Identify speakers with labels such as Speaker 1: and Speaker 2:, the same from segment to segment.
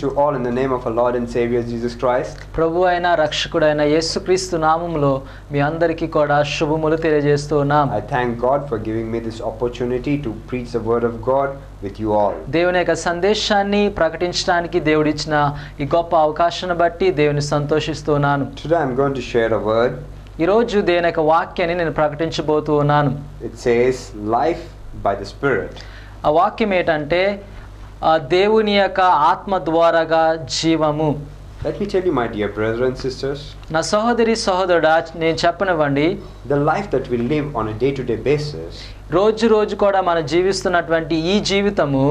Speaker 1: to all in the name of our Lord and Savior Jesus Christ.
Speaker 2: ప్రభు అయిన రక్షకుడైన యేసుక్రీస్తు నామములో మీ అందరికీ కూడా శుభములు తెలియజేస్తున్నాం.
Speaker 1: I thank God for giving me this opportunity to preach the word of God with you all.
Speaker 2: దేవుని యొక్క సందేశాన్ని ప్రకటించడానికి దేవుడిచ్చిన ఈ గొప్ప అవకాశాన్ని బట్టి దేవుని సంతోషిస్తున్నాను.
Speaker 1: Today I'm going to share a word.
Speaker 2: ఈ రోజు దేవుని యొక్క వాక్యాన్ని నేను ప్రకటించబోతున్నాను.
Speaker 1: It says life by the Spirit.
Speaker 2: ఆ వాక్యం ఏంటంటే దేవుని యొక్క ఆత్మ ద్వారాగా జీవము.
Speaker 1: Let me tell you, my dear brothers and sisters,
Speaker 2: నా సహోదరి సహోదరుడా, నేను చెప్పనివ్వండి,
Speaker 1: the life that we live on a day-to-day basis,
Speaker 2: రోజు కూడా మనం జీవిస్తున్నటువంటి ఈ జీవితము,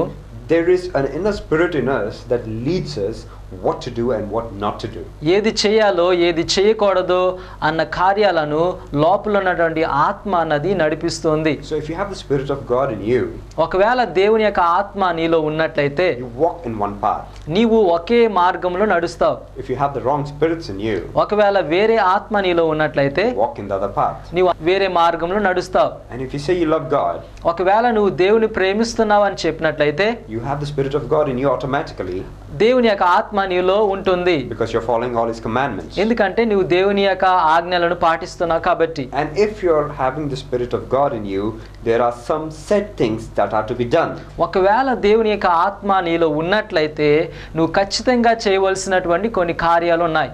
Speaker 1: there is an inner spirit in us that leads us what to do and what not to do.
Speaker 2: ఏది చేయాలో ఏది చేయకూడదో అన్న కార్యాలను లోపల ఉన్నటువంటి ఆత్మ అన్నది నడిపిస్తుంది.
Speaker 1: So if you have the Spirit of God in you,
Speaker 2: ఒకవేళ దేవుని యొక్క ఆత్మ నీలో ఉన్నట్లయితే
Speaker 1: you walk in one path.
Speaker 2: నీవు ఒకే మార్గంలో నడుస్తావు.
Speaker 1: If you have the wrong spirits in you,
Speaker 2: ఒకవేళ వేరే ఆత్మ నీలో ఉన్నట్లయితే
Speaker 1: walk in the other path.
Speaker 2: నీవు వేరే మార్గంలో నడుస్తావు.
Speaker 1: And if you say you love God,
Speaker 2: ఒకవేళ నువ్వు దేవుని ప్రేమిస్తున్నావు అని చెప్పినట్లయితే
Speaker 1: you have the Spirit of God in you automatically,
Speaker 2: దేవుని యొక్క ఆత్మ నీలో ఉంటుంది.
Speaker 1: because you're following all His commandments.
Speaker 2: ఎందుకంటే నువ్వు దేవుని యొక్క ఆజ్ఞలను పాటిస్తున్నావు కాబట్టి.
Speaker 1: And if you're having the Spirit of God in you, there are some set things that are to be done.
Speaker 2: ఒకవేళ దేవుని యొక్క ఆత్మ నీలో ఉన్నట్లయితే నువ్వు ఖచ్చితంగా చేయవలసినటువంటి కొన్ని కార్యాలు ఉన్నాయి.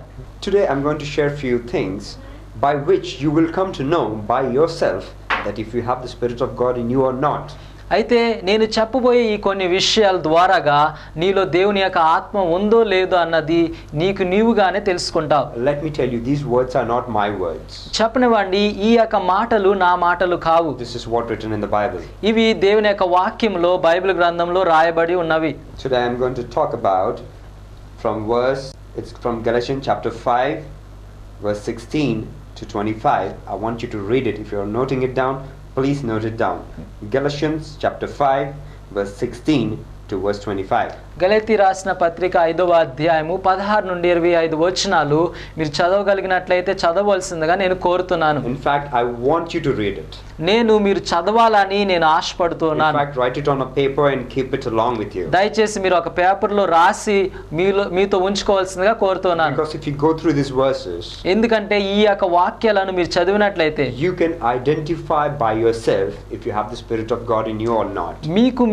Speaker 1: Today I'm going to share few things by which you will come to know by yourself that if you have the Spirit of God in you or not.
Speaker 2: అయితే నేను చెప్పబోయే ఈ కొన్ని విషయాల ద్వారాగా నీలో దేవుని యొక్క ఆత్మ ఉందో లేదో అన్నది నీకు నీవుగానే తెలుసుకుంటావు.
Speaker 1: Let me tell you, these words are not my words.
Speaker 2: చెప్పనివ్వండి, ఈ యొక్క మాటలు నా మాటలు కావు.
Speaker 1: This is what written in the Bible.
Speaker 2: ఇవి దేవుని యొక్క వాక్యంలో బైబిల్ గ్రంథంలో రాయబడి ఉన్నవి.
Speaker 1: Today I'm going to talk about it's from Galatians chapter 5 verse 16 to 25. I want you to read it. If you're noting it down, please note it down. Galatians chapter 5 verse 16 to verse 25.
Speaker 2: గలతీ రాసిన పత్రిక 5వ అధ్యాయము 16 నుండి 25 వచనాలు మీరు చదవగలిగినట్లయితే చదవవలసిందిగా నేను కోరుతున్నాను.
Speaker 1: In fact, I want you to read it.
Speaker 2: నేను మీరు చదవాలని నేను ఆశపడుతున్నాను.
Speaker 1: In fact, write it on a paper and keep it along with you.
Speaker 2: దయచేసి మీరు ఒక పేపర్లో రాసి మీతో ఉంచుకోవాల్సిందిగా కోరుతున్నాను.
Speaker 1: Because if you go through these verses,
Speaker 2: ఎందుకంటే ఈ యొక్క వాక్యాలను మీరు చదివినట్లయితే
Speaker 1: you can identify by yourself if you have the Spirit of God in you or not.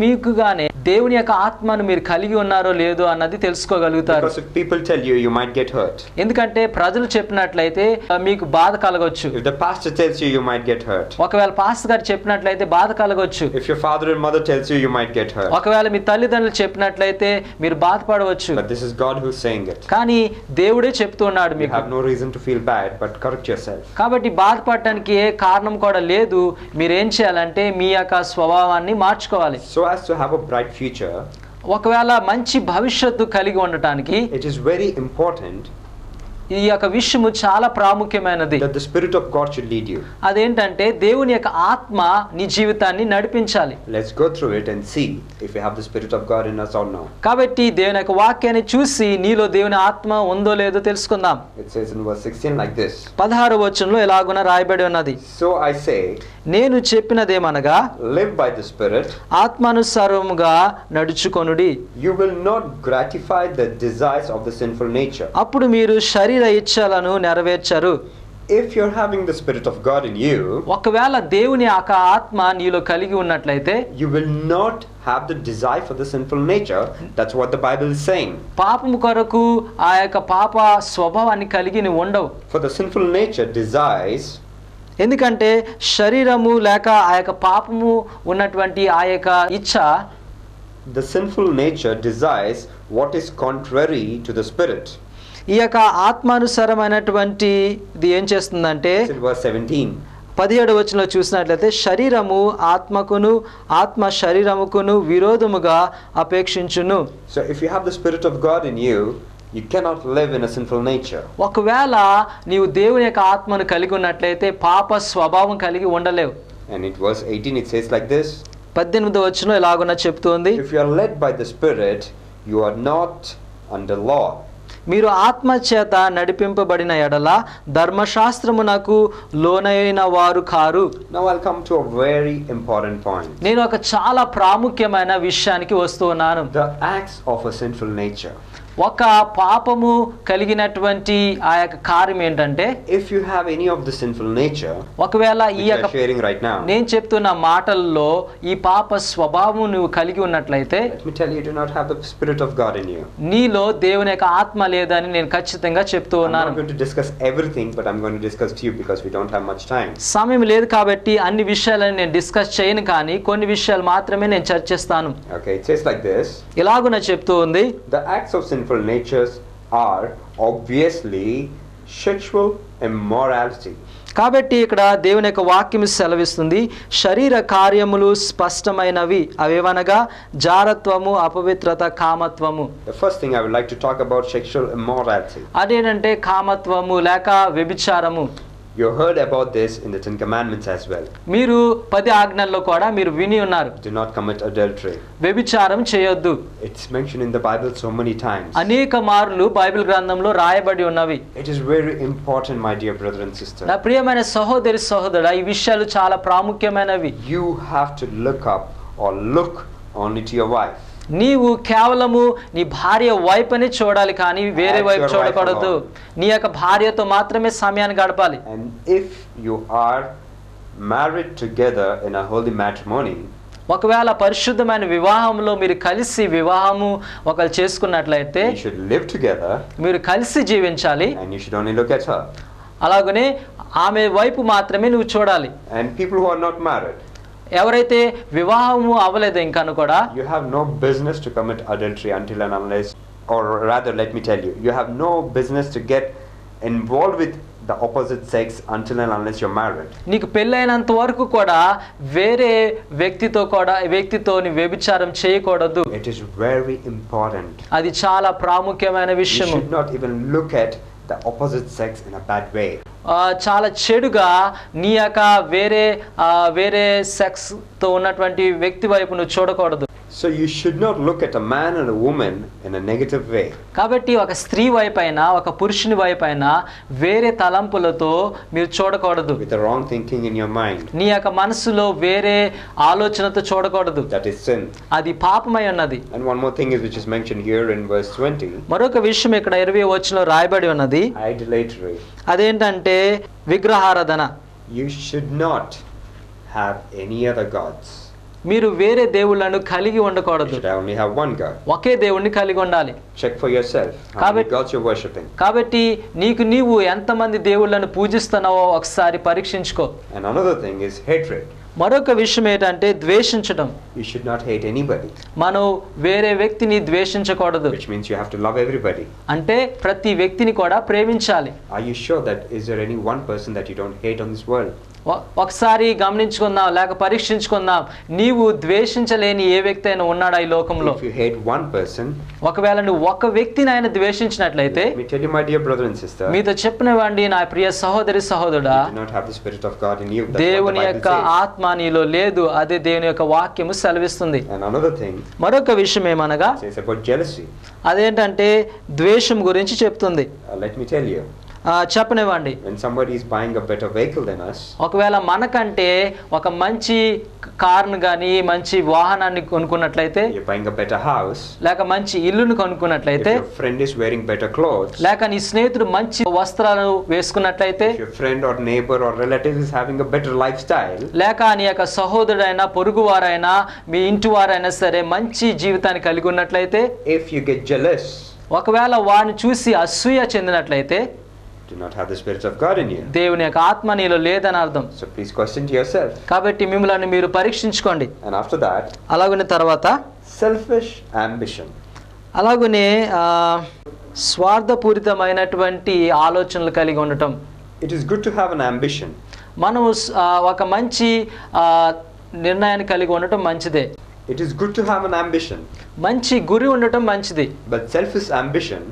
Speaker 2: మీకుగానే దేవుని యొక్క ఆత్మను మీరు కలిగి ఉన్నారో లేదో అన్నది తెలుసుకోగలుగుతారు.
Speaker 1: Because if people tell you, you might get hurt.
Speaker 2: ఎందుకంటే ప్రజలు చెప్పినట్లయితే మీకు బాధ కలగొచ్చు.
Speaker 1: If the pastor tells you, you might get hurt.
Speaker 2: ఒకవేళ పాస్టర్ గారు చెప్పినట్లయితే బాధ కలగొచ్చు.
Speaker 1: If your father and mother tells you, you might get hurt.
Speaker 2: ఒకవేళ మీ తల్లిదండ్రులు చెప్పినట్లయితే మీరు బాధపడవచ్చు.
Speaker 1: But this is God who's saying it.
Speaker 2: కానీ దేవుడే చెప్తున్నాడు
Speaker 1: You
Speaker 2: మీకు.
Speaker 1: have no reason to feel bad, but correct yourself.
Speaker 2: కాబట్టి బాధపడటానికి ఏ కారణం కూడా లేదు. మీరేం చేయాలంటే మీ యొక్క స్వభావాన్ని మార్చుకోవాలి.
Speaker 1: So as to have a bright future,
Speaker 2: ఒకవేళ మంచి భవిష్యత్తు కలిగి ఉండటానికి
Speaker 1: it is very important
Speaker 2: ఈ యొక్క విషయము చాలా ప్రాముఖ్యమైనది.
Speaker 1: that the Spirit of God should lead you.
Speaker 2: అదేంటంటే దేవుని యొక్క ఆత్మ నీ జీవితాన్ని నడిపించాలి.
Speaker 1: Let's go through it and see if we have the Spirit of God in us or not.
Speaker 2: కాబట్టి దేవుని యొక్క వాక్యాన్ని చూసి నీలో దేవుని ఆత్మ ఉందో లేదో తెలుసుకుందాం.
Speaker 1: It says in verse 16 like this.
Speaker 2: 16వ వచనంలో ఎలాగున రాయబడి ఉన్నది.
Speaker 1: So I say,
Speaker 2: నేను చెప్పినదేమనగా
Speaker 1: live by the Spirit,
Speaker 2: ఆత్మానుసారముగా నడుచుకొనుడి.
Speaker 1: you will not gratify the desires of the sinful nature.
Speaker 2: అప్పుడు మీరు శరీర ఇచ్ఛలను నెరవేర్చరు.
Speaker 1: If you're having the Spirit of God in you,
Speaker 2: ఒకవేళ దేవుని యొక్క ఆత్మ నీలో కలిగి ఉన్నట్లయితే
Speaker 1: you will not have the desire for the sinful nature. That's what the Bible is saying.
Speaker 2: పాపము కొరకు ఆ యొక్క పాప స్వభావాన్ని కలిగి నువ్వు ఉండవు.
Speaker 1: For the sinful nature desires,
Speaker 2: ఎందుకంటే శరీరము లేక ఆ యొక్క పాపము ఉన్నటువంటి ఆ యొక్క ఇచ్ఛ,
Speaker 1: the sinful nature desires what is contrary to the Spirit.
Speaker 2: ఈ యొక్క ఆత్మానుసారమైనటువంటి ఇది ఏం చేస్తుందంటే
Speaker 1: It's in verse 17.
Speaker 2: 17వ వచనంలో చూసినట్లయితే శరీరము ఆత్మకును ఆత్మ శరీరముకును విరోధముగా అపేక్షించును.
Speaker 1: So if you have the Spirit of God in you, you cannot live in a sinful nature.
Speaker 2: ఒకవేళ నీవు దేవుని యొక్క ఆత్మను కలిగి ఉన్నట్లయితే పాప స్వభావం కలిగి ఉండలేవు.
Speaker 1: And in verse 18 it says like this.
Speaker 2: 18వ వచనం ఎలాగున చెప్తోంది.
Speaker 1: If you are led by the Spirit, you are not under law.
Speaker 2: మీరు ఆత్మ చేత నడిపింపబడిన ఎడల ధర్మశాస్త్రమునకు లోనైన వారు car.
Speaker 1: Now I'll come to a very important point.
Speaker 2: నేను ఒక చాలా ప్రాముఖ్యమైన విషయానికి వస్తున్నాను.
Speaker 1: The acts of a sinful nature.
Speaker 2: ఒక పాపము కలిగినటువంటి ఆ యొక్క కార్యం ఏంటంటే,
Speaker 1: if you have any of the sinful nature
Speaker 2: ఒకవేళ ఈ
Speaker 1: which you
Speaker 2: యొక్క
Speaker 1: are sharing right now,
Speaker 2: నేను చెప్తున్న మాటల్లో ఈ పాప స్వభావం నువ్వు కలిగి ఉన్నట్లయితే,
Speaker 1: let me tell you, you do not have the Spirit of God in you.
Speaker 2: నీలో దేవుని యొక్క ఆత్మ లేదని నేను ఖచ్చితంగా చెప్తూ
Speaker 1: I'm
Speaker 2: ఉన్నాను.
Speaker 1: not going to discuss everything, but I'm going to discuss few because we don't have much time.
Speaker 2: సమయం లేదు కాబట్టి అన్ని విషయాలను నేను డిస్కస్ చేయను, కానీ కొన్ని విషయాలు మాత్రమే నేను చర్చిస్తాను.
Speaker 1: Okay, it says like this.
Speaker 2: ఇలాగున చెప్తూ ఉంది,
Speaker 1: The acts of sinful natures are obviously sexual immorality.
Speaker 2: కాబట్టి ఇక్కడ దేవుని యొక్క వాక్యం సెలవిస్తుంది, శరీర కార్యములు స్పష్టమైనవి, అవేవనగా జారత్వము, అపవిత్రత, కామత్వము.
Speaker 1: The first thing I would like to talk about sexual immorality.
Speaker 2: అదేంటంటే కామత్వము లేక వ్యభిచారము.
Speaker 1: You heard about this in the Ten Commandments as well.
Speaker 2: మీరు 10 ఆజ్ఞల్లో కూడా మీరు విని ఉన్నారు,
Speaker 1: Do not commit adultery.
Speaker 2: వ్యభిచారం చేయొద్దు.
Speaker 1: It's mentioned in the Bible so many times.
Speaker 2: అనేక మార్లు బైబిల్ గ్రంథంలో రాయబడి ఉన్నవి.
Speaker 1: It is very important, my dear brother and sister.
Speaker 2: నా ప్రియమైన సహోదరి సహోదరుడా, ఈ విషయాలు చాలా ప్రాముఖ్యమైనవి.
Speaker 1: You have to look up or look only to your wife.
Speaker 2: నీవు కేవలము నీ భార్య వైపునే చూడాలి, కానీ వేరే వైపు చూడకూడదు. నీ యొక్క భార్యతో మాత్రమే సమయాన్ని గడపాలి.
Speaker 1: And if you are married together in a holy matrimony,
Speaker 2: ఒకవేళ పరిశుద్ధమైన వివాహంలో మీరు కలిసి వివాహము ఒకరు చేసుకున్నట్లయితే,
Speaker 1: you should live together
Speaker 2: మీరు కలిసి జీవించాలి.
Speaker 1: and you should only look at her.
Speaker 2: అలాగనే ఆమె వైపు మాత్రమే నువ్వు చూడాలి.
Speaker 1: And people who are not married,
Speaker 2: ఎవరైతే వివాహము అవ్వలేదు ఇంకాను కూడా,
Speaker 1: you have no business to commit adultery until and unless, or rather let me tell you, you have no business to get involved with the opposite sex until and unless you're married.
Speaker 2: నీకు పెళ్ళైనంత వరకు కూడా వేరే వ్యక్తితో నీ వ్యభిచారం చేయకూడదు.
Speaker 1: It is very important.
Speaker 2: అది చాలా ప్రాముఖ్యమైన
Speaker 1: You
Speaker 2: విషయము.
Speaker 1: should not even look at the opposite sex in a bad way.
Speaker 2: చాలా చెడుగా నీ యొక్క వేరే సెక్స్ తో ఉన్నటువంటి వ్యక్తి వైపు నువ్వు చూడకూడదు.
Speaker 1: So you should not look at a man and a woman in a negative way.
Speaker 2: కాబట్టి ఒక స్త్రీ వైపైనా ఒక పురుషుని వైపైనా వేరే తలంపులతో మీరు చూడకూడదు.
Speaker 1: With the wrong thinking in your mind.
Speaker 2: నీ యొక్క మనసులో వేరే ఆలోచనతో చూడకూడదు.
Speaker 1: That is sin.
Speaker 2: అది పాపమై ఉన్నది.
Speaker 1: And one more thing is which is mentioned here in verse 20.
Speaker 2: మరొక విషయం ఇక్కడ 20వ వచనంలో రాయబడి ఉన్నది.
Speaker 1: Idolatry.
Speaker 2: అదేంటంటే విగ్రహారాధన.
Speaker 1: You should not have any other gods.
Speaker 2: మీరు వేరే దేవుళ్ళను కలిగి
Speaker 1: You
Speaker 2: ఉండకూడదు.
Speaker 1: should only have one God.
Speaker 2: ఒకే దేవుణ్ణి కలిగి ఉండాలి.
Speaker 1: Check for yourself how many gods you're worshipping.
Speaker 2: కాబట్టి నీవు ఎంతమంది దేవుళ్ళను పూజిస్తున్నావో ఒకసారి పరీక్షించుకో.
Speaker 1: And another thing is hatred.
Speaker 2: మరొక విషయం ఏంటంటే ద్వేషించడం.
Speaker 1: You should not hate anybody.
Speaker 2: మనం వేరే వ్యక్తిని ద్వేషించకూడదు.
Speaker 1: Which means you have to love everybody.
Speaker 2: అంటే ప్రతి వ్యక్తిని కూడా ప్రేమించాలి.
Speaker 1: Are you sure that is there any one person that you don't hate on this world?
Speaker 2: ఒకసారి గమనించుకుందాం లేక పరీక్షించుకుందాం, నీవు ద్వేషించలేని ఏ వ్యక్తి అయినా ఉన్నాడా ఈ లోకంలో?
Speaker 1: If you hate one person,
Speaker 2: ఒకవేళ నువ్వు ఒక వ్యక్తిని ఆయన ద్వేషించినట్లయితే,
Speaker 1: let me tell you, my dear brother and sister,
Speaker 2: మీతో చెప్పినవండి నా ప్రియ సహోదరి సహోదరుడా,
Speaker 1: you do not have the Spirit of God in you. That's
Speaker 2: దేవుని
Speaker 1: what the
Speaker 2: యొక్క
Speaker 1: Bible says.
Speaker 2: ఆత్మ నీలో లేదు, అదే దేవుని యొక్క వాక్యము సెలవిస్తుంది.
Speaker 1: And another thing
Speaker 2: మరొక విషయం ఏమనగా
Speaker 1: says about jealousy.
Speaker 2: అదేంటంటే ద్వేషం గురించి చెప్తుంది.
Speaker 1: Let me tell you,
Speaker 2: చెప్పనివ్వండి.
Speaker 1: when somebody is buying a better vehicle than us,
Speaker 2: ఒకవేళ మనకంటే ఒక మంచి కార్ను గాని మంచి వాహనాన్ని కొనుక్కున్నట్లయితే,
Speaker 1: you're buying a better house,
Speaker 2: లేక మంచి ఇల్లును
Speaker 1: if
Speaker 2: కొనుక్కున్నట్లయితే,
Speaker 1: your friend is wearing better clothes,
Speaker 2: లేక నీ స్నేహితుడు మంచి వస్త్రాలను వేసుకున్నట్లయితే,
Speaker 1: if your friend or neighbor or relative is having a better lifestyle,
Speaker 2: లేక నీ యొక్క సహోదరుడైనా పొరుగువారైనా మీ ఇంటి వారైనా సరే మంచి జీవితాన్ని కలిగి ఉన్నట్లయితే,
Speaker 1: if you get jealous,
Speaker 2: ఒకవేళ వారిని చూసి అసూయ చెందినట్లయితే,
Speaker 1: do not have the Spirit of God in you.
Speaker 2: దేవుని యొక్క ఆత్మ నీలో లేదని అర్థం.
Speaker 1: So please question to yourself.
Speaker 2: కాబట్టి మిమ్మల్ని మీరు పరీక్షించుకోండి.
Speaker 1: And after that,
Speaker 2: అలాగునే తర్వాత
Speaker 1: selfish ambition.
Speaker 2: అలాగునే స్వార్థపూరితమైనటువంటి ఆలోచనలు కలిగి ఉండటం.
Speaker 1: It is good to have an ambition.
Speaker 2: మనము ఒక మంచి నిర్ణయాన్ని కలిగి ఉండటం మంచిదే.
Speaker 1: It is good to have an ambition.
Speaker 2: మంచి గురి ఉండటం మంచిది.
Speaker 1: But selfish ambition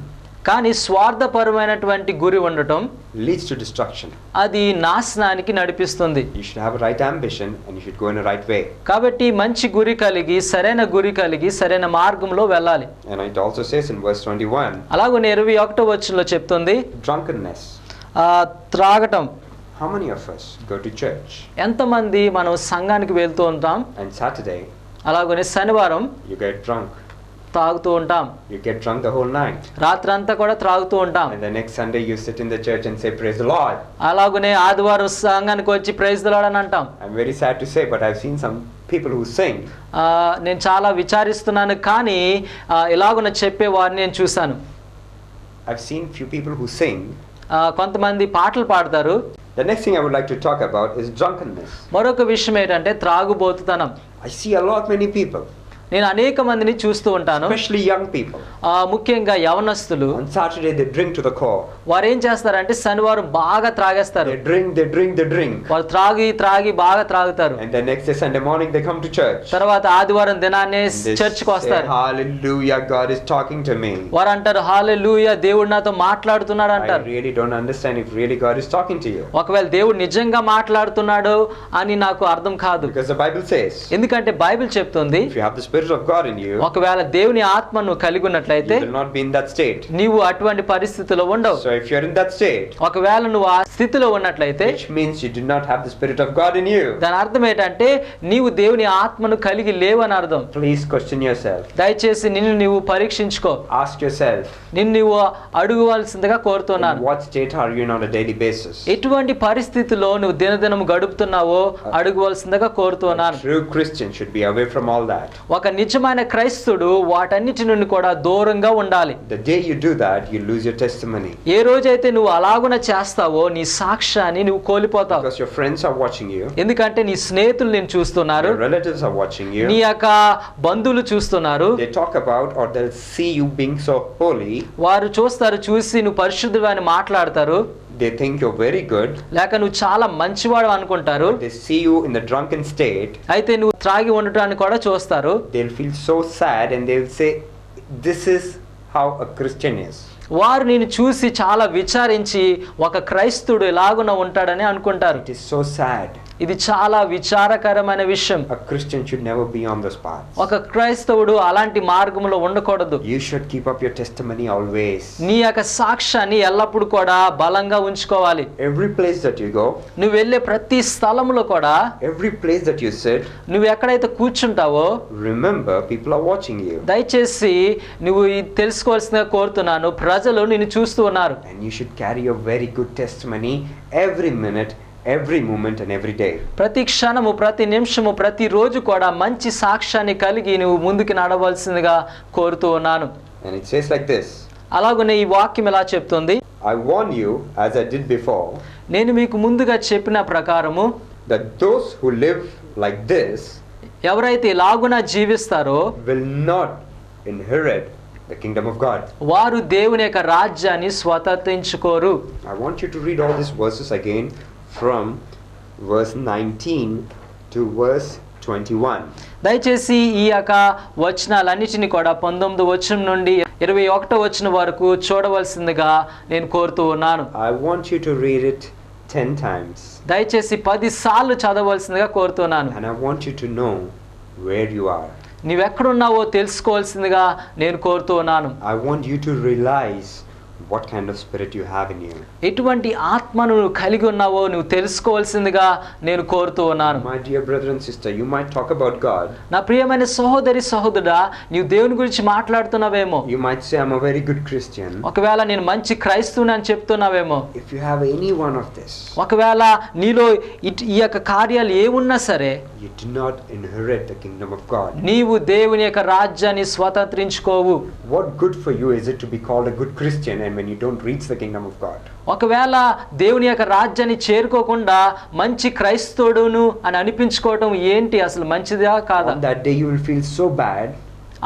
Speaker 2: కానీ స్వార్థపరమైనటువంటి గురి ఉండటం
Speaker 1: leads to destruction.
Speaker 2: అది నాశనానికి నడిపిస్తుంది.
Speaker 1: You should have a right ambition and you should go in a right way.
Speaker 2: కాబట్టి మంచి గురి కలిగి సరైన గురి కలిగి సరైన మార్గంలో వెళ్ళాలి.
Speaker 1: And it also says in verse 21,
Speaker 2: అలాగే 21వ వచనంలో చెప్తుంది
Speaker 1: drunkenness.
Speaker 2: త్రాగటం.
Speaker 1: How many of us go to church
Speaker 2: ఎంతమంది మనం సంఘానికి వెళ్తూ ఉంటాం,
Speaker 1: and Saturday
Speaker 2: అలాగనే శనివారం
Speaker 1: you get drunk?
Speaker 2: తాగుతూ ఉంటాం.
Speaker 1: You get drunk the whole night.
Speaker 2: రాత్రంతా కూడా త్రాగుతూ ఉంటాం.
Speaker 1: And the next Sunday you sit in the church and say praise the Lord.
Speaker 2: అలాగనే ఆదివారం సంఘానికి వచ్చి ప్రైజ్ ది లార్డ్ అని అంటాం.
Speaker 1: I'm very sad to say, but I've seen some people who sing.
Speaker 2: నేను చాలా విచారిస్తున్నాను, కానీ ఇలాగున చెప్పేవారిని నేను చూశాను.
Speaker 1: I've seen few people who sing.
Speaker 2: కొంతమంది పాటలు పాడతారు.
Speaker 1: The next thing I would like to talk about is drunkenness.
Speaker 2: మరొక విషయం ఏంటంటే త్రాగుబోతుతనం.
Speaker 1: I see a lot many people.
Speaker 2: నేను అనేక మందిని చూస్తూ ఉంటాను,
Speaker 1: especially young people.
Speaker 2: ముఖ్యంగా యవనస్తులు.
Speaker 1: On Saturday they drink to the core.
Speaker 2: వారు ఏం చేస్తారంటే శనివారం బాగా త్రాగేస్తారు.
Speaker 1: They drink.
Speaker 2: వారు త్రాగి బాగా త్రాగుతారు.
Speaker 1: And the next day Sunday morning they come to church.
Speaker 2: తర్వాత ఆదివారం దినాన్నే చర్చికి వస్తారు.
Speaker 1: Hallelujah, God is talking to me.
Speaker 2: వారు అంటారు హల్లెలూయా, దేవుడు నాతో మాట్లాడుతున్నాడు అంటారు.
Speaker 1: I really don't understand if really God is talking to you.
Speaker 2: ఒకవేళ దేవుడు నిజంగా మాట్లాడుతున్నాడు అని నాకు అర్థం కాదు.
Speaker 1: Because the Bible says,
Speaker 2: ఎందుకంటే బైబిల్ చెప్తుంది,
Speaker 1: if you have the Spirit of God in you,
Speaker 2: ఒకవేళ దేవుని ఆత్మను కలిగి ఉన్నట్లయితే
Speaker 1: you will not be in that state.
Speaker 2: నీవు అటువంటి పరిస్థితిలో ఉండవు.
Speaker 1: So if you are in that state,
Speaker 2: ఒకవేళ నువ్వు ఆ స్థితిలో ఉన్నట్లయితే,
Speaker 1: which means you do not have the Spirit of God in you.
Speaker 2: దాని అర్థం ఏంటంటే నీవు దేవుని ఆత్మను కలిగి లేవని అర్థం.
Speaker 1: Please question yourself.
Speaker 2: దయచేసి నిన్ను నీవు పరీక్షించుకో.
Speaker 1: Ask yourself,
Speaker 2: నిన్ను నీవు అడుగువలసిందిగా కోరుతున్నాను.
Speaker 1: in what state are you in on a daily basis?
Speaker 2: ఎటువంటి పరిస్థితిలో నువ్వు దినదినం గడుపుతున్నావో అడుగువలసిందిగా కోరుతున్నాను.
Speaker 1: A true Christian should be away from all that.
Speaker 2: ఒక నిజమైన క్రైస్తవుడు వాటన్నిటి నుండి కూడా దూరంగా ఉండాలి.
Speaker 1: The day you do that, you lose your testimony.
Speaker 2: ఏ రోజైతే నువ్వు అలాగున చేస్తావో నీ సాక్ష్యాన్ని నువ్వు కోల్పోతావు.
Speaker 1: Because your friends are watching you.
Speaker 2: ఎందుకంటే నీ స్నేహితులు నేను చూస్తున్నారు,
Speaker 1: your relatives are watching you.
Speaker 2: నీ యొక్క బంధువులు చూస్తున్నారు.
Speaker 1: They talk about or they'll see you being so holy.
Speaker 2: వారు చూసి నువ్వు పరిశుద్ధుడు అని మాట్లాడతారు.
Speaker 1: They think you're very good.
Speaker 2: లేక నువ్వు చాలా మంచివాడు అనుకుంటారు.
Speaker 1: They see you in the drunken state.
Speaker 2: అయితే నువ్వు త్రాగి ఉండటాన్ని కూడా చూస్తారు.
Speaker 1: They'll feel so sad and they'll say, this is how a Christian is.
Speaker 2: వారు నేను చూసి చాలా విచారించి ఒక క్రైస్తవుడు ఎలాగున ఉంటాడని అనుకుంటారు.
Speaker 1: It is so sad.
Speaker 2: ఇది చాలా విచారకరమైన విషయం.
Speaker 1: A Christian should never be on this path.
Speaker 2: ఒక క్రైస్తవుడు అలాంటి మార్గంలో ఉండకూడదు.
Speaker 1: You should keep up your testimony always.
Speaker 2: నీ యొక్క సాక్ష్యాన్ని ఎల్లప్పుడూ కూడా బలంగా ఉంచుకోవాలి.
Speaker 1: Every place that you go,
Speaker 2: నువ్వు వెళ్ళే ప్రతి స్థలంలో కూడా,
Speaker 1: every place that you sit,
Speaker 2: నువ్వు ఎక్కడైతే కూర్చుంటావో,
Speaker 1: remember people are watching you.
Speaker 2: దయచేసి నువ్వు తెలుసుకోవాల్సిందిగా కోరుతున్నాను, ప్రజలు నిన్ను చూస్తూ ఉన్నారు.
Speaker 1: And you should carry a very good testimony every minute, every moment and every day.
Speaker 2: ప్రతి క్షణము, ప్రతి నిమిషము, ప్రతి రోజు కూడా మంచి సాక్ష్యాన్ని కలిగి నువ్వు ముందుకు నడవలసిందిగా కోరుతూ ఉన్నాను.
Speaker 1: And it says like this.
Speaker 2: అలాగనే ఈ వాక్యం ఎలా చెప్తుంది,
Speaker 1: I warn you, as I did before,
Speaker 2: నేను మీకు ముందుగా చెప్పిన ప్రకారము,
Speaker 1: that those who live like this,
Speaker 2: ఎవరైతే ఇలాగున జీవిస్తారో,
Speaker 1: will not inherit the kingdom of God.
Speaker 2: వారు దేవుని యొక్క రాజ్యాన్ని స్వతంత్రించుకోరు.
Speaker 1: I want you to read all these verses again from verse 19 to verse 21.
Speaker 2: దయచేసి ఈ యొక్క వచనాలన్నిటిని కూడా 19వ వచనం నుండి 21వ వచనం వరకు చూడవలసిందిగా నేను కోరుతూ ఉన్నాను.
Speaker 1: I want you to read it 10 times.
Speaker 2: దయచేసి 10 సార్లు చదవవలసిందిగా కోరుతున్నాను.
Speaker 1: And I want you to know where you are.
Speaker 2: నీవెక్కడున్నావో తెలుసుకోవాల్సిందిగా నేను కోరుతూ ఉన్నాను.
Speaker 1: I want you to realize what kind of spirit you have in you.
Speaker 2: ఎటువంటి ఆత్మను నువ్వు కలిగి ఉన్నావో నువ్వు తెలుసుకోవాల్సిందిగా నేను కోరుతూ ఉన్నాను.
Speaker 1: My dear brother and sister, you might talk about God.
Speaker 2: నా ప్రియమైన సహోదరి సహోదరుడా, నీవు దేవుని గురించి మాట్లాడుతున్నావేమో.
Speaker 1: You might say I'm a very good Christian.
Speaker 2: ఒకవేళ నేను మంచి క్రైస్తవుని అని చెప్తున్నావేమో.
Speaker 1: If you have any one of this,
Speaker 2: ఒకవేళ నీలో ఈ యొక్క కార్యాలు ఏమున్నా సరే,
Speaker 1: you do not inherit the kingdom of God.
Speaker 2: నీవు దేవుని యొక్క రాజ్యాన్ని స్వతంత్రించుకోవు.
Speaker 1: What good for you is it to be called a good Christian and when you don't reach the kingdom of God?
Speaker 2: ఒకవేళ దేవుని యొక్క రాజ్యాన్ని చేరుకోకుండా మంచి క్రైస్తవుడును అని అనిపించుకోవటం ఏంటి, అసలు మంచిదా కాదా?
Speaker 1: On that day you will feel so bad.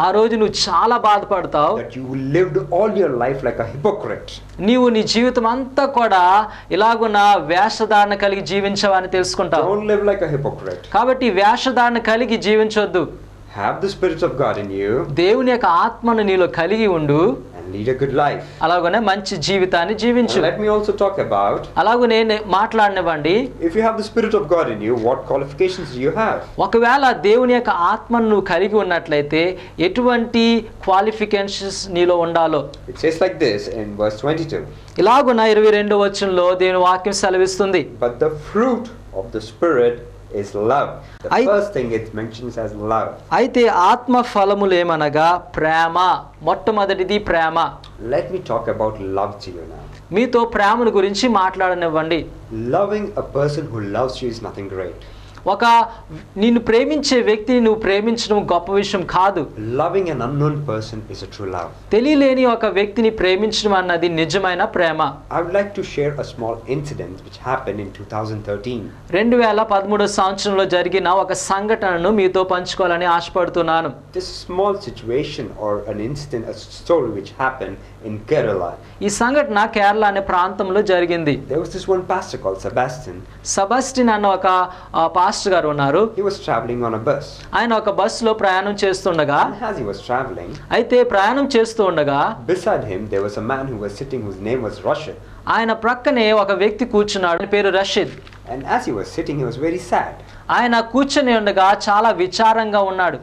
Speaker 2: ఆ రోజు నువ్వు చాలా బాధపడతావు.
Speaker 1: That you lived all your life like a hypocrite.
Speaker 2: నీవు నీ జీవితం అంతా కూడా ఇలాగున్న వేషధారణ కలిగి జీవించవని తెలుసుకుంటావు.
Speaker 1: Don't live like a hypocrite.
Speaker 2: కాబట్టి వేషధారణ కలిగి జీవించొద్దు.
Speaker 1: Have the Spirit of God in you.
Speaker 2: దేవుని యొక్క ఆత్మను నీలో కలిగి ఉండు.
Speaker 1: And lead a good life.
Speaker 2: అలాగనే మంచి జీవితాన్ని జీవించు.
Speaker 1: Let me also talk about.
Speaker 2: అలాగనే మాట్లాడనివ్వండి.
Speaker 1: If you have the Spirit of God in you, what qualifications do you have?
Speaker 2: ఒకవేళ దేవుని యొక్క ఆత్మను నువ్వు కలిగి ఉన్నట్లయితే ఎటువంటి క్వాలిఫికేషన్స్ నీలో ఉండాలో.
Speaker 1: It says like this in verse 22.
Speaker 2: ఇలాగున 22వ వచనంలో దేవుని వాక్యం సెలవిస్తుంది.
Speaker 1: But the fruit of the Spirit is love. The first thing it mentions as love.
Speaker 2: అయితే ఆత్మ ఫలములు ఏమనగా ప్రేమ. మొట్టమొదటిది ప్రేమ.
Speaker 1: Let me talk about love to you now.
Speaker 2: మీతో ప్రేమను గురించి మాట్లాడనివ్వండి.
Speaker 1: Loving a person who loves you is nothing great.
Speaker 2: ఒక నిన్ను ప్రేమించే వ్యక్తిని నువ్వు ప్రేమించడం గొప్ప విషయం కాదు.
Speaker 1: Loving an unknown person is a true love.
Speaker 2: తెలియలేని ఒక వ్యక్తిని ప్రేమించడం అన్నది నిజమైన ప్రేమ.
Speaker 1: I would like to share a small incident which happened in 2013.
Speaker 2: 2013 సంవత్సరంలో జరిగిన ఒక సంఘటనను మీతో పంచుకోవాలని ఆశపడుతున్నాను.
Speaker 1: This small situation or an incident, a story which happened in Kerala.
Speaker 2: ఈ సంఘటన కేరళ అనే ప్రాంతంలో జరిగింది.
Speaker 1: There was this one pastor called Sebastian.
Speaker 2: Sebastian అన్న ఒక పాస్టర్ గారు ఉన్నారు.
Speaker 1: He was traveling on a bus.
Speaker 2: ఆయన ఒక బస్సులో ప్రయాణం చేస్తుండగా,
Speaker 1: And as he was traveling,
Speaker 2: అయితే ప్రయాణం చేస్తూ ఉండగా
Speaker 1: beside him there was a man who was sitting whose name was Rashid.
Speaker 2: ఆయన ప్రక్కనే ఒక వ్యక్తి కూర్చున్నాడు. ఆయన పేరు Rashid.
Speaker 1: And as he was sitting, he was very sad.
Speaker 2: ఆయన కూర్చొని ఉండగా చాలా విచారంగా ఉన్నాడు.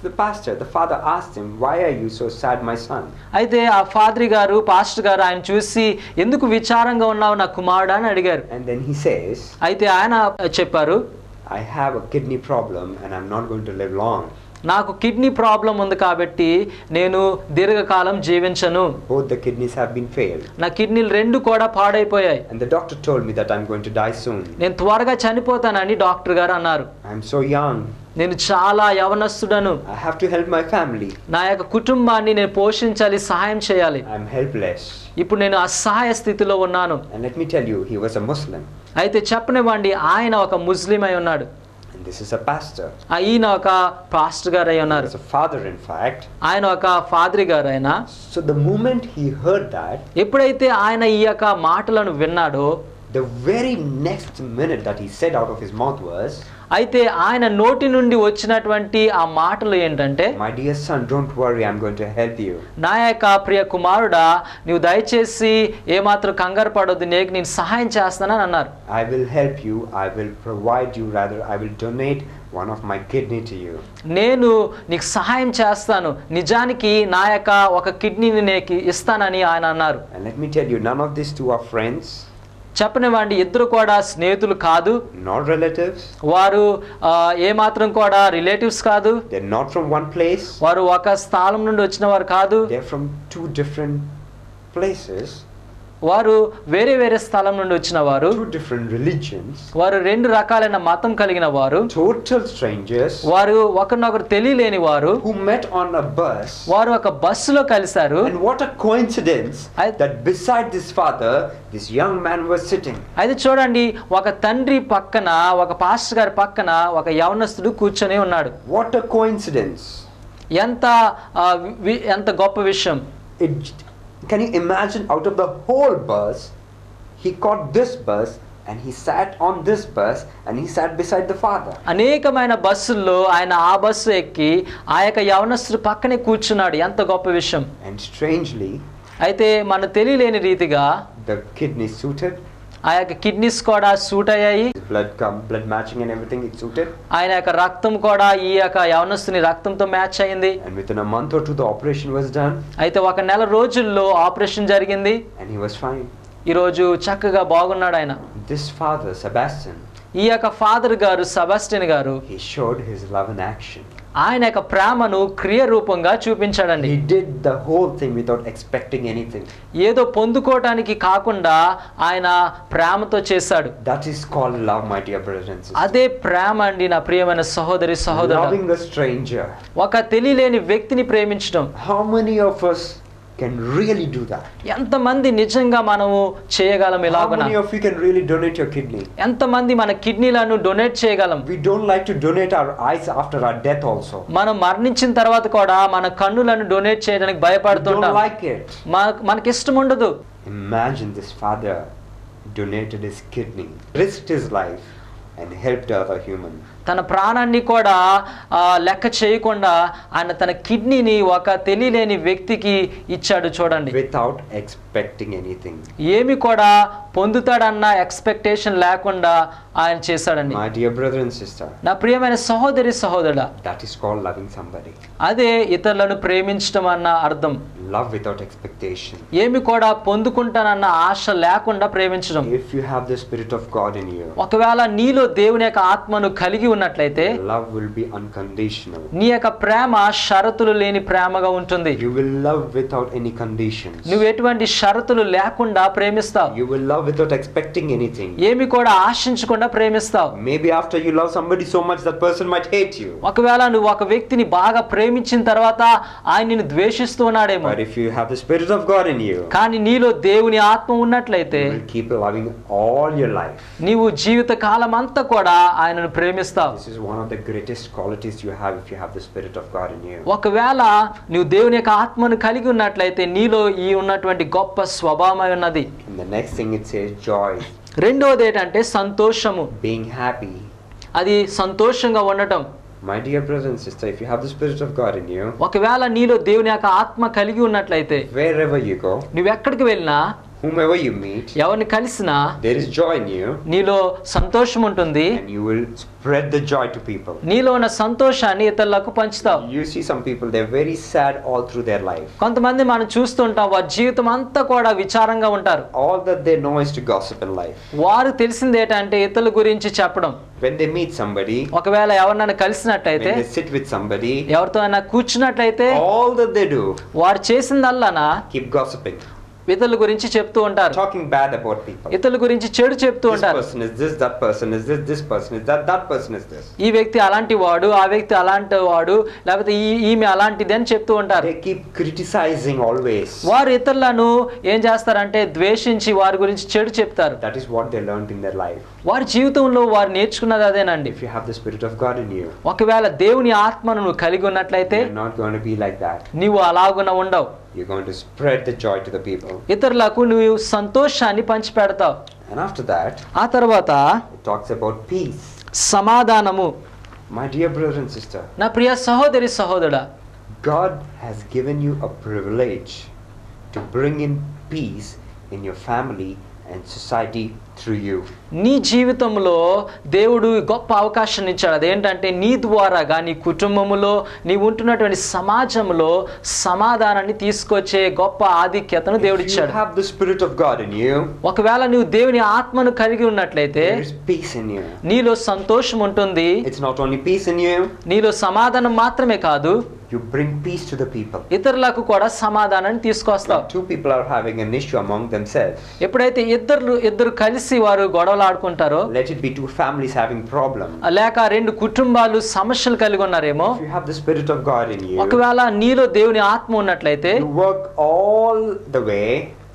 Speaker 1: The pastor, the father asked him, "Why are you so sad, my son?"
Speaker 2: అయితే ఆ పాస్టర్ గారు ఆయన చూసి ఎందుకు విచారంగా ఉన్నావు నా కుమారుడా అని అడిగారు.
Speaker 1: And then he says,
Speaker 2: అయితే ఆయన చెప్పారు,
Speaker 1: "I have a kidney problem and I'm not going to live long.
Speaker 2: నాకు కిడ్నీ ప్రాబ్లం ఉంది కాబట్టి నేను దీర్ఘకాలం జీవించను.
Speaker 1: Both the kidneys have been failed.
Speaker 2: నా కిడ్నీలు రెండు కూడా పాడైపోయాయి.
Speaker 1: And the doctor told me that I'm going to die soon.
Speaker 2: నేను త్వరగా చనిపోతానని డాక్టర్ గారు అన్నారు.
Speaker 1: I'm so young.
Speaker 2: నేను చాలా యవనస్తుడను.
Speaker 1: I have to help my family.
Speaker 2: నా యొక్క కుటుంబాన్ని నేను పోషించాలి, సహాయం చేయాలి.
Speaker 1: I'm helpless."
Speaker 2: ఇప్పుడు నేను అసహాయ స్థితిలో ఉన్నాను.
Speaker 1: And let me tell you, he was a Muslim.
Speaker 2: అయితే చెప్పనివ్వండి, ఆయన ఒక ముస్లిం అయి ఉన్నాడు.
Speaker 1: And this is a pastor.
Speaker 2: ఈయన ఒక పాస్టర్ గారు అయి ఉన్నారు.
Speaker 1: He was a father, in fact.
Speaker 2: ఆయన ఒక ఫాదర్ గారు. ఆయన
Speaker 1: So the moment he heard that,
Speaker 2: ఎప్పుడైతే ఆయన ఈ యొక్క మాటలను విన్నాడో,
Speaker 1: the very next minute that he said out of his mouth was,
Speaker 2: అయితే ఆయన నోటి నుండి వచ్చినటువంటి ఆ మాటలు ఏంటంటే,
Speaker 1: "My dear son, don't worry, I'm going to help you."
Speaker 2: నా యొక్క ప్రియ కుమారుడా, నీవు దయచేసి ఏమాత్రం కంగారు పడొద్దు, నేను సహాయం చేస్తానని అన్నారు.
Speaker 1: "I will help you, I will provide you, rather I will donate one of my kidney to you."
Speaker 2: నేను నీకు సహాయం చేస్తాను, నిజానికి నా యొక్క ఒక కిడ్నీని నీకు ఇస్తానని ఆయన అన్నారు.
Speaker 1: And let me tell you, none of these two are friends,
Speaker 2: చెప్పనివ్వండి, ఇద్దరు కూడా స్నేహితులు కాదు,
Speaker 1: not relatives.
Speaker 2: వారు ఏమాత్రం కూడా రిలేటివ్స్ కాదు,
Speaker 1: They're not from one place.
Speaker 2: వారు ఒక స్థలం నుండి వచ్చిన వారు కాదు,
Speaker 1: They're from two different places,
Speaker 2: వారు వేరే వేరే స్థలం నుండి వచ్చిన వారు,
Speaker 1: two different religions,
Speaker 2: వారు రెండు రకాలైన మతం కలిగిన వారు,
Speaker 1: total strangers,
Speaker 2: వారు ఒకరినొకరు తెలియలేని వారు,
Speaker 1: who met on a bus.
Speaker 2: వారు ఒక బస్సులో కలిశారు.
Speaker 1: And what a coincidence that beside this father, this young man was sitting.
Speaker 2: అయితే చూడండి, ఒక తండ్రి పక్కన, ఒక పాస్టర్ గారి పక్కన ఒక యవనస్తుడు కూర్చొని ఉన్నాడు.
Speaker 1: What a coincidence.
Speaker 2: ఎంత గొప్ప విషయం.
Speaker 1: Can you imagine, out of the whole bus, he caught this bus and he sat on this bus and he sat beside the father.
Speaker 2: అనేకమైన బస్సుల్లో ఆయన ఆ బస్సు ఎక్కి ఆ యొక్క యవనస్తుడు పక్కనే కూర్చున్నాడు. ఎంత గొప్ప విషయం.
Speaker 1: And strangely,
Speaker 2: అయితే మన తెలియలేని రీతిగా
Speaker 1: the kidney suited.
Speaker 2: ఆ యొక్క కిడ్నీస్ కూడా సూట్ అయ్యాయి.
Speaker 1: Blood matching and everything, it suited.
Speaker 2: ఆయన యొక్క రక్తం కూడా ఈ యొక్క యవనస్తుని రక్తంతో మ్యాచ్ అయింది.
Speaker 1: And within a month or two the operation was done.
Speaker 2: అయితే ఒక నెల రోజుల్లో ఆపరేషన్ జరిగింది.
Speaker 1: And he was fine.
Speaker 2: ఈ రోజు చక్కగా బాగున్నాడు ఆయన.
Speaker 1: This father, Sebastian,
Speaker 2: ఈ యొక్క ఫాదర్ గారు, సెబాస్టియన్ గారు,
Speaker 1: he showed his love in action.
Speaker 2: ఆయన యొక్క ప్రేమను క్రియ రూపంగా చూపించాడండి.
Speaker 1: He did the whole thing without expecting anything.
Speaker 2: ఏదో పొందుకోవటానికి కాకుండా ఆయన ప్రేమతో చేశాడు.
Speaker 1: That is called love, my dear brothers and sisters.
Speaker 2: అదే ప్రేమ అండి నా ప్రియమైన సహోదరి సహోదరుడు.
Speaker 1: Loving a stranger.
Speaker 2: ఒక తెలియలేని వ్యక్తిని ప్రేమించడం.
Speaker 1: How many of us can really do that?
Speaker 2: ఎంతమంది నిజంగా మనము చేయగలం ఇలాగున?
Speaker 1: How many of you can really donate your kidney?
Speaker 2: ఎంతమంది మన కిడ్నీలను డొనేట్ చేయగలం?
Speaker 1: We don't like to donate our eyes after our death also.
Speaker 2: మనం మరణించిన తర్వాత కూడా మన కన్నులను డొనేట్ చేయడానికి
Speaker 1: We
Speaker 2: భయపడుతుంటాం.
Speaker 1: don't like it.
Speaker 2: మనకి ఇష్టం ఉండదు.
Speaker 1: Imagine this father donated his kidney, risked his life and helped other human.
Speaker 2: తన ప్రాణాన్ని కూడా లెక్క చేయకుండా ఆయన తన కిడ్నీని ఒక తెలియలేని వ్యక్తికి ఇచ్చాడు. చూడండి,
Speaker 1: Without expecting anything.
Speaker 2: ఏమి కూడా పొందుతాడన్న ఎక్స్పెక్టేషన్ లేకుండా ఆయన చేశాడండి.
Speaker 1: My dear brother and sister,
Speaker 2: నా ప్రియమైన సహోదరి సహోదరుడా,
Speaker 1: that is called loving somebody.
Speaker 2: అదే ఇతరులను ప్రేమించడం అన్న అర్థం.
Speaker 1: Love without expectation.
Speaker 2: ఏమి కూడా పొందుకుంటానన్న ఆశ లేకుండా ప్రేమించడం.
Speaker 1: If you have the Spirit of God in you,
Speaker 2: ఒకవేళ నీలో దేవుని యొక్క ఆత్మను కలిగి ఉన్నట్లయితే
Speaker 1: love will be unconditional.
Speaker 2: నీ యొక్క ప్రేమ షరతులు లేని ప్రేమగా ఉంటుంది.
Speaker 1: You will love without any conditions.
Speaker 2: నువ్వు ఎటువంటి షరతులు లేకుండా ప్రేమిస్తావు.
Speaker 1: You will love without expecting anything.
Speaker 2: ఏమి కూడా ఆశించకుండా ప్రేమిస్తావు.
Speaker 1: Maybe after you love somebody so much, that person might hate you.
Speaker 2: ఒకవేళ నువ్వు ఒక వ్యక్తిని బాగా ప్రేమించిన తర్వాత ఆయన నిన్ను ద్వేషిస్తూ ఉన్నాడేమో.
Speaker 1: But if you have the Spirit of God in you,
Speaker 2: కానీ నీలో దేవుని ఆత్మ ఉన్నట్లయితే
Speaker 1: you will keep loving all your life.
Speaker 2: నీవు జీవిత కాలం అంతా కూడా ఆయనను ప్రేమిస్తావు.
Speaker 1: This is one of the greatest qualities you have if you have the Spirit of God in you.
Speaker 2: ఒకవేళ నువ్వు దేవుని యొక్క ఆత్మను కలిగి ఉన్నట్లయితే నీలో ఈ ఉన్నటువంటి గొప్ప స్వభావం ఉన్నది.
Speaker 1: And the next thing it says joy.
Speaker 2: రెండవది ఏంటంటే సంతోషము.
Speaker 1: Being happy.
Speaker 2: అది సంతోషంగా ఉండటం.
Speaker 1: My dear brother and sister, if you have the Spirit of God in you,
Speaker 2: ఒకవేళ నీలో దేవుని యొక్క ఆత్మ కలిగి ఉన్నట్లయితే
Speaker 1: wherever you go,
Speaker 2: నువ్వు ఎక్కడికి వెళ్ళినా,
Speaker 1: whomever you meet,
Speaker 2: ఎవరిని కలిసినా
Speaker 1: there is joy in you,
Speaker 2: నీలో సంతోషం ఉంటుంది.
Speaker 1: and you will spread the joy to people.
Speaker 2: నీలో ఉన్న సంతోషాన్ని ఇతరులకు పంచుతావు.
Speaker 1: You see some people, they're very sad all through their life.
Speaker 2: కొంతమంది మనం చూస్తుంటాం వారి జీవితం అంతా కూడా విచారంగా ఉంటారు.
Speaker 1: All that they know is to gossip in life.
Speaker 2: వారు తెలిసింది ఏంటంటే ఇతరుల గురించి చెప్పడం.
Speaker 1: When they meet somebody,
Speaker 2: ఒకవేళ ఎవరినైనా కలిసినట్లయితే,
Speaker 1: when they sit with somebody,
Speaker 2: ఎవరితో అయినా కూర్చున్నట్లయితే
Speaker 1: all that they do,
Speaker 2: వారు చేసిందల్లానా
Speaker 1: keep gossiping,
Speaker 2: ఇతరుల గురించి చెప్తూ ఉంటారు.
Speaker 1: talking bad about people.
Speaker 2: ఇతరుల గురించి చెడు చెప్తూ
Speaker 1: This
Speaker 2: ఉంటారు.
Speaker 1: person is this, that person is this, this person is that, that person is this.
Speaker 2: ఈ వ్యక్తి అలాంటి వాడు, ఆ వ్యక్తి అలాంటి వాడు, లేకపోతే ఈమె అలాంటిది అని చెప్తూ ఉంటారు.
Speaker 1: They keep criticizing always.
Speaker 2: వారు ఇతరులను ఏం చేస్తారంటే ద్వేషించి వారి గురించి చెడు చెప్తారు.
Speaker 1: That is what they learned in their life.
Speaker 2: వారి జీవితంలో వారు నేర్చుకున్నది అదేనండి.
Speaker 1: If you have the Spirit of God in you,
Speaker 2: ఒకవేళ దేవుని ఆత్మను నువ్వు కలిగి ఉన్నట్లయితే
Speaker 1: you're not going to be like that.
Speaker 2: నీవు అలాగున ఉండవు.
Speaker 1: You're going to spread the joy to the people.
Speaker 2: ఇతరులకు నువ్వు సంతోషాన్ని పంచిపెడతావు.
Speaker 1: And after that,
Speaker 2: ఆ తర్వాత
Speaker 1: it talks about peace.
Speaker 2: సమాధానము.
Speaker 1: My dear brother and sister,
Speaker 2: నా ప్రియ సహోదరి సహోదరుడా,
Speaker 1: God has given you a privilege to bring in peace in your family and society through you.
Speaker 2: నీ జీవితంలో దేవుడు గొప్ప అవకాశాన్ని ఇచ్చాడు. అదేంటంటే నీ ద్వారాగా నీ కుటుంబములో నీ ఉంటున్నటువంటి సమాజంలో సమాధానాన్ని తీసుకొచ్చే గొప్ప ఆధిక్యతను దేవుడు ఇచ్చాడు.
Speaker 1: If you have the Spirit of God in you,
Speaker 2: ఒకవేళ నువ్వు దేవుని ఆత్మను కలిగి ఉన్నట్లయితే
Speaker 1: there is peace in you.
Speaker 2: నీలో సంతోషం ఉంటుంది.
Speaker 1: It's not only peace in you,
Speaker 2: నీలో సమాధానం మాత్రమే కాదు,
Speaker 1: you bring peace to the people.
Speaker 2: ఇతరులకు కూడా సమాధానాన్ని తీసుకొస్తావు.
Speaker 1: When two people are having an issue among themselves,
Speaker 2: ఎప్పుడైతే ఇద్దరు కలిసి వారు గొడవలు ఆడుకుంటారో,
Speaker 1: let it be two families having problems.
Speaker 2: లేక రెండు కుటుంబాలు సమస్యలు కలిగి ఉన్నారేమో,
Speaker 1: If you have the Spirit of God in you,
Speaker 2: ఒకవేళ నీలో దేవుని ఆత్మ ఉన్నట్లయితే
Speaker 1: you work all the way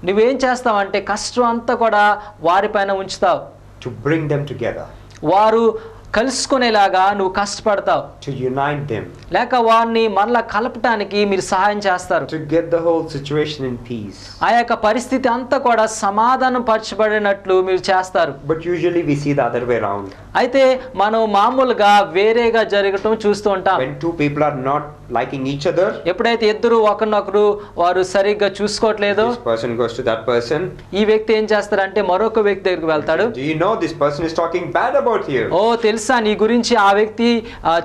Speaker 2: నువ్వేం చేస్తావంటే కష్టం అంతా కూడా వారిపైన ఉంచుతావు.
Speaker 1: to bring them together,
Speaker 2: వారు కలుసుకునేలాగా నువ్వు కష్టపడతావు.
Speaker 1: to unite them,
Speaker 2: లేక వారిని మరలా కలపటానికి మీరు సహాయం చేస్తారు.
Speaker 1: to get the whole situation in peace.
Speaker 2: ఆ యొక్క పరిస్థితి అంతా కూడా సమాధానం పరచబడినట్లు మీరు చేస్తారు.
Speaker 1: But usually we see the other way around.
Speaker 2: అయితే మనం మామూలుగా వేరేగా జరగటం చూస్తూ ఉంటాం.
Speaker 1: When two people are not liking each other,
Speaker 2: ఎప్పుడైతే ఇద్దరు ఒకరినొకరు వారు సరిగ్గా చూసుకోవట్లేదో,
Speaker 1: this person goes to that person.
Speaker 2: ఈ వ్యక్తి ఏం చేస్తారంటే మరొక వ్యక్తి దగ్గరికి వెళ్తాడు.
Speaker 1: Do you know this person is talking bad about you?
Speaker 2: ఓ తెలుసా నీ గురించి ఆ వ్యక్తి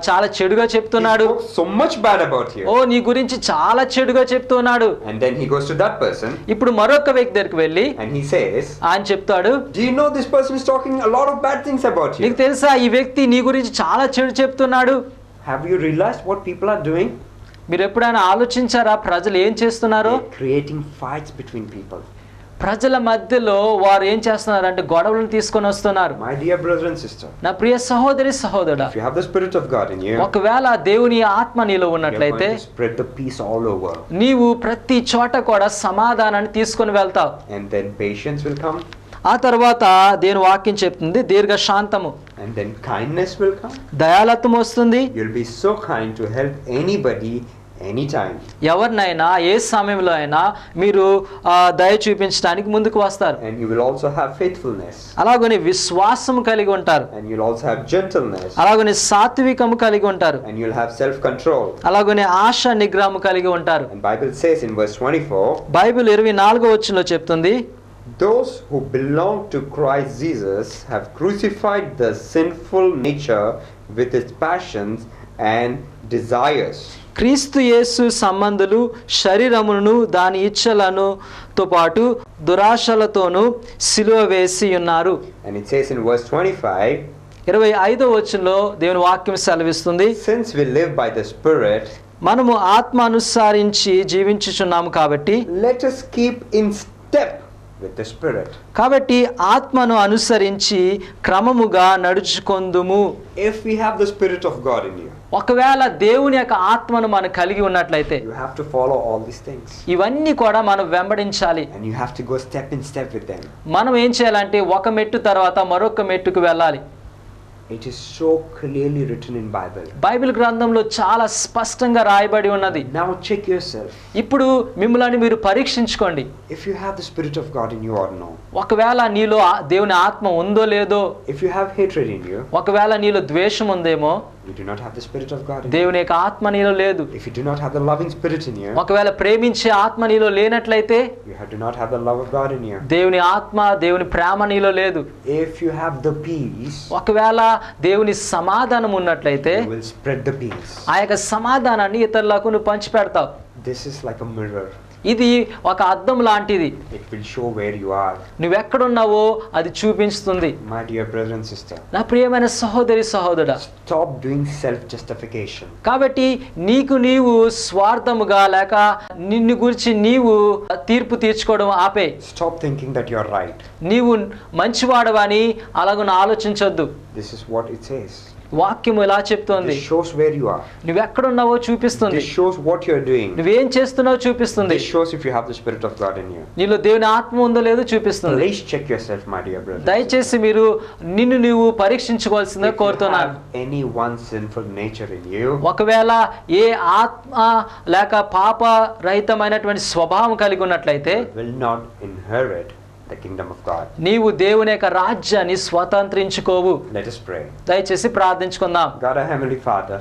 Speaker 2: చాలా చెడుగా చెప్తున్నాడు.
Speaker 1: He spoke so much bad about you.
Speaker 2: ఓ నీ గురించి చాలా చెడుగా చెప్తున్నాడు.
Speaker 1: And then he goes to that person
Speaker 2: ఇప్పుడు మరొక వ్యక్తి దగ్గరికి వెళ్ళి
Speaker 1: and he says,
Speaker 2: ఆయన చెప్తాడు,
Speaker 1: do you know this person is talking a lot of bad things about you?
Speaker 2: నీకు తెలుసా ఈ వ్యక్తి నీ గురించి చాలా చెడు చెప్తున్నాడు.
Speaker 1: Have you realized what people are doing?
Speaker 2: మీరు ఎప్పుడైనా ఆలోచించారా ప్రజలు ఏం చేస్తున్నారో?
Speaker 1: They're creating fights between people.
Speaker 2: ప్రజల మధ్యలో వారు ఏం చేస్తున్నారంటే గొడవలను తీసుకొని వస్తున్నారు.
Speaker 1: My dear brother and sister,
Speaker 2: నా ప్రియ సహోదరి సహోదరుడా,
Speaker 1: if you have the Spirit of God in you,
Speaker 2: ఒకవేళ దేవుని ఆత్మ నీలో
Speaker 1: you're
Speaker 2: ఉన్నట్లయితే
Speaker 1: going to spread the peace all over.
Speaker 2: నీవు ప్రతి చోట కూడా సమాధానాన్ని తీసుకొని వెళ్తావు.
Speaker 1: And then patience will come.
Speaker 2: ఆ తర్వాత దేని వాక్యం చెప్తుంది దీర్ఘ శాంతము,
Speaker 1: And then kindness will come.
Speaker 2: దయాలత్వం వస్తుంది.
Speaker 1: You'll be so kind to help anybody anytime.
Speaker 2: ఎవరినైనా ఏ సమయంలో అయినా మీరు దయ చూపించడానికి ముందుకు వస్తారు.
Speaker 1: And you will also have faithfulness.
Speaker 2: అలాగని విశ్వాసం కలిగి ఉంటారు.
Speaker 1: And you'll also have gentleness.
Speaker 2: అలాగని సాత్వికము కలిగి ఉంటారు.
Speaker 1: And you'll have self-control.
Speaker 2: అలాగని ఆశ నిగ్రహము కలిగి ఉంటారు.
Speaker 1: And Bible says in verse 24,
Speaker 2: Bible 24వ వచనంలో చెప్తుంది,
Speaker 1: those who belong to Christ Jesus have crucified the sinful nature with its passions and desires.
Speaker 2: క్రీస్తు యేసు సంబంధులు శరీరమును దాని ఇచ్చలనుతో పాటు దురాశలతోనూ సిలువ వేసి ఉన్నారు.
Speaker 1: And it says in verse 25,
Speaker 2: 25వ వచనంలో దేవుని వాక్యం సెలవిస్తుంది,
Speaker 1: since we live by the Spirit,
Speaker 2: మనము ఆత్మ అనుసారించి జీవించుచున్నాము కాబట్టి
Speaker 1: let us keep in step with the Spirit.
Speaker 2: కాబట్టి ఆత్మను అనుసరించి క్రమముగా నడుచుకొందుము.
Speaker 1: If we have the Spirit of God in you,
Speaker 2: ఒకవేళ దేవుని యొక్క ఆత్మను మనం కలిగి ఉన్నట్లయితే
Speaker 1: you have to follow all these things.
Speaker 2: ఇవన్నీ కూడా మనం వెంబడించాలి.
Speaker 1: And you have to go step in step with them.
Speaker 2: మనం ఏం చేయాలంటే ఒక మెట్టు తర్వాత మరొక మెట్టుకు వెళ్ళాలి.
Speaker 1: It is so clearly written in Bible.
Speaker 2: Bible గ్రంథంలో చాలా స్పష్టంగా రాయబడి ఉన్నది.
Speaker 1: Now check yourself.
Speaker 2: ఇప్పుడు మిమ్మల్ని మీరు పరీక్షించుకోండి.
Speaker 1: If you have the Spirit of God in you or no.
Speaker 2: ఒకవేళ నీలో దేవుని ఆత్మ ఉందో లేదో,
Speaker 1: If you have hatred in you,
Speaker 2: ఒకవేళ నీలో ద్వేషం ఉందేమో,
Speaker 1: you do not have the Spirit of God in you.
Speaker 2: దేవుని యొక్క ఆత్మ నీలో లేదు.
Speaker 1: If you do not have the loving Spirit in you,
Speaker 2: ఒకవేళ ప్రేమించే ఆత్మ నీలో లేనట్లయితే
Speaker 1: you do not have the love of God in you.
Speaker 2: దేవుని ఆత్మ, దేవుని ప్రేమ నీలో లేదు.
Speaker 1: If you have the peace,
Speaker 2: ఒకవేళ దేవుని సమాధానం ఉన్నట్లయితే
Speaker 1: you will spread the peace.
Speaker 2: ఆ యొక్క సమాధానాన్ని ఇతరులకు నువ్వు పంచిపెడతావు.
Speaker 1: This is like a mirror.
Speaker 2: ఇది ఒక అద్దం లాంటిది.
Speaker 1: It will show where you are.
Speaker 2: నువ్వెక్కడున్నావో అది చూపిస్తుంది.
Speaker 1: My dear brother and sister,
Speaker 2: నా ప్రియమైన సహోదరి సహోదరుడా,
Speaker 1: stop doing self-justification.
Speaker 2: కాబట్టి నీకు నీవు స్వార్థముగా లేక నిన్ను గురించి నీవు తీర్పు తీర్చుకోవడం ఆపే.
Speaker 1: Stop thinking that you are right.
Speaker 2: నీవు మంచివాడవని అలాగ ఆలోచించొద్దు.
Speaker 1: This is what it says.
Speaker 2: వాక్యం ఇలా చెప్తోంది.
Speaker 1: This shows where you are.
Speaker 2: నువ్వెక్కడున్నావో చూపిస్తుంది.
Speaker 1: This shows what you are doing.
Speaker 2: నువ్వేం చేస్తున్నావో చూపిస్తుంది.
Speaker 1: This shows if you have the Spirit of God in you.
Speaker 2: నీలో దేవుని ఆత్మ ఉందో లేదో చూపిస్తుంది.
Speaker 1: Please check yourself, my dear brother.
Speaker 2: దయచేసి మీరు నిన్ను నీవు పరీక్షించుకోవాల్సిందిగా కోరుతున్నాను.
Speaker 1: Any one sinful nature in you,
Speaker 2: ఒకవేళ ఏ ఆత్మ లేక పాప రహితమైనటువంటి స్వభావం కలిగి ఉన్నట్లయితే
Speaker 1: will not inherit the kingdom of God.
Speaker 2: నీవు దేవుని యొక్క రాజ్యాన్ని స్వతంత్రించుకోవు.
Speaker 1: Let us pray.
Speaker 2: దయచేసి ప్రార్థించుకుందాం.
Speaker 1: God, our heavenly Father,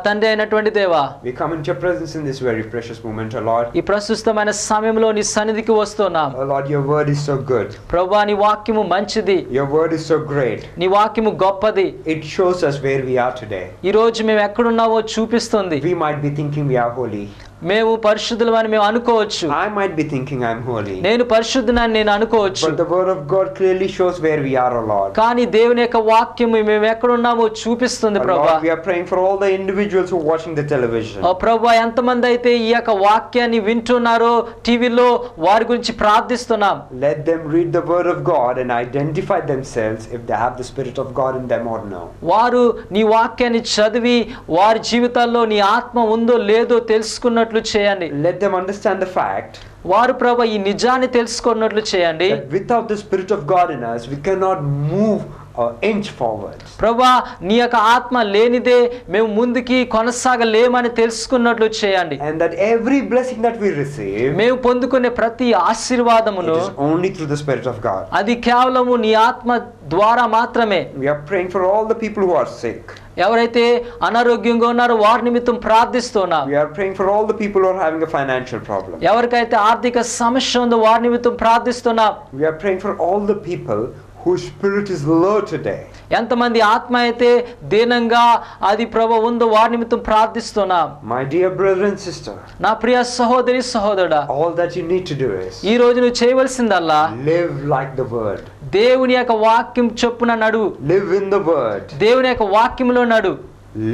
Speaker 2: తండ్రి అయినటువంటి దేవా,
Speaker 1: we come into your presence in this very precious moment, O Lord.
Speaker 2: ఈ ప్రస్తుతమైన సమయంలో నీ సన్నిధికి వస్తున్నాం.
Speaker 1: O Lord, your word is so good.
Speaker 2: ప్రభువా, నీ వాక్యము మంచిది.
Speaker 1: Your word is so great.
Speaker 2: నీ వాక్యము గొప్పది.
Speaker 1: It shows us where we are today.
Speaker 2: ఈ రోజు మేము ఎక్కడున్నావో చూపిస్తుంది.
Speaker 1: We might be thinking we are holy.
Speaker 2: మేము పరిశుద్ధులమని మేము అనుకోవచ్చు.
Speaker 1: I might be thinking I'm holy.
Speaker 2: నేను పరిశుద్ధునని నేను అనుకోవచ్చు.
Speaker 1: But the word of God clearly shows where we are, O Lord.
Speaker 2: కానీ దేవుని యొక్క వాక్యము మేము ఎక్కడున్నామో చూపిస్తుంది ప్రభువా.
Speaker 1: Lord, we are praying for all the individuals who are watching the television.
Speaker 2: ఓ ప్రభువా, ఎంతమంది అయితే ఈ యొక్క వాక్యాన్ని వింటున్నారో టీవీలో, వారి గురించి ప్రార్థిస్తున్నాం.
Speaker 1: Let them read the word of God and identify themselves if they have the Spirit of God in them or no.
Speaker 2: వారు నీ వాక్యాన్ని చదివి వారి జీవితాల్లో నీ ఆత్మ ఉందో లేదో తెలుసుకున్నట్లు చేయండి.
Speaker 1: Let them understand the fact
Speaker 2: వారు ప్రభువా ఈ నిజాన్ని తెలుసుకున్నట్లు చేయండి.
Speaker 1: that without the Spirit of God in us, we cannot move or inch forward.
Speaker 2: ప్రభువా, నీ యొక్క ఆత్మ లేనిదే మేము ముందుకి కొనసాగలేమని తెలుసుకున్నట్లు చేయండి.
Speaker 1: And that every blessing that we receive,
Speaker 2: మేము పొందుకునే ప్రతి
Speaker 1: it
Speaker 2: ఆశీర్వాదమును
Speaker 1: is only through the Spirit of God.
Speaker 2: అది కేవలము నీ ఆత్మ ద్వారా మాత్రమే.
Speaker 1: We are praying for all the people who are sick.
Speaker 2: ఎవరైతే అనారోగ్యంగా ఉన్నారో వారి నిమిత్తం ప్రార్థిస్తున్నాం.
Speaker 1: We are praying for all the people who are having a financial problem.
Speaker 2: ఎవరికైతే ఆర్థిక సమస్య ఉందో వారి నిమిత్తం ప్రార్థిస్తున్నాం.
Speaker 1: We are praying for all the people whose spirit is low today.
Speaker 2: ఎంతమంది ఆత్మ అయితే దీనంగా అది ప్రభు ఉందో వారి నిమిత్తం ప్రార్థిస్తున్నాం.
Speaker 1: My dear brother and sister,
Speaker 2: నా ప్రియ సహోదరి సహోదరుడా,
Speaker 1: all that you need to do is
Speaker 2: ఈ రోజు నువ్వు చేయవలసిందల్లా
Speaker 1: live like the word.
Speaker 2: దేవుని యొక్క వాక్యం చొప్పున నడువు.
Speaker 1: Live in the word.
Speaker 2: దేవుని యొక్క వాక్యంలో నడు.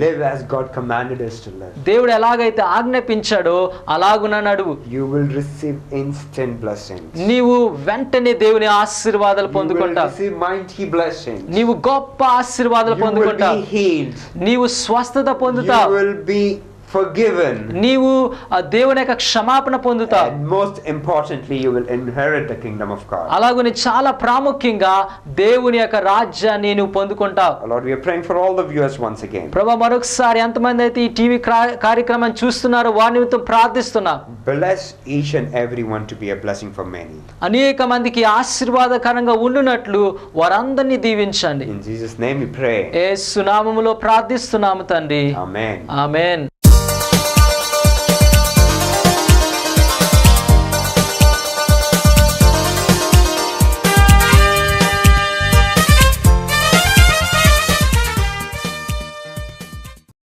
Speaker 1: Live as God commanded us to live.
Speaker 2: దేవుడు ఎలాగైతే ఆజ్ఞాపించాడో అలాగున నడువు.
Speaker 1: You will receive instant blessings.
Speaker 2: నీవు వెంటనే దేవుని ఆశీర్వాదాలు పొందుకుంటావు.
Speaker 1: You will receive mighty blessings.
Speaker 2: నీవు గొప్ప ఆశీర్వాదాలు
Speaker 1: You will
Speaker 2: పొందుకుంటావు.
Speaker 1: be healed.
Speaker 2: నీవు స్వస్థత పొందుతావు.
Speaker 1: You will be forgiven.
Speaker 2: నీవు ఆ దేవుని యొక్క క్షమాపణ పొందుతావు.
Speaker 1: And most importantly, you will inherit the kingdom of God.
Speaker 2: అలాగనే చాలా ప్రాముఖ్యంగా దేవుని యొక్క రాజ్యాన్ని నువ్వు పొందుకుంటావు.
Speaker 1: Lord, we are praying for all the viewers once again.
Speaker 2: ప్రభువా, మరొకసారి ఎంతమంది అయితే ఈ టీవీ కార్యక్రమం చూస్తున్నారో వారి నిమిత్తం ప్రార్థిస్తున్నాం.
Speaker 1: Bless each and every one to be a blessing for many.
Speaker 2: అనేక మందికి ఆశీర్వాదకరంగా ఉండునట్లు వారందరినీ దీవించండి.
Speaker 1: In Jesus' name we pray.
Speaker 2: యేసు నామములో ప్రార్థిస్తున్నాము తండ్రి.
Speaker 1: Amen.
Speaker 2: ఆమేన్.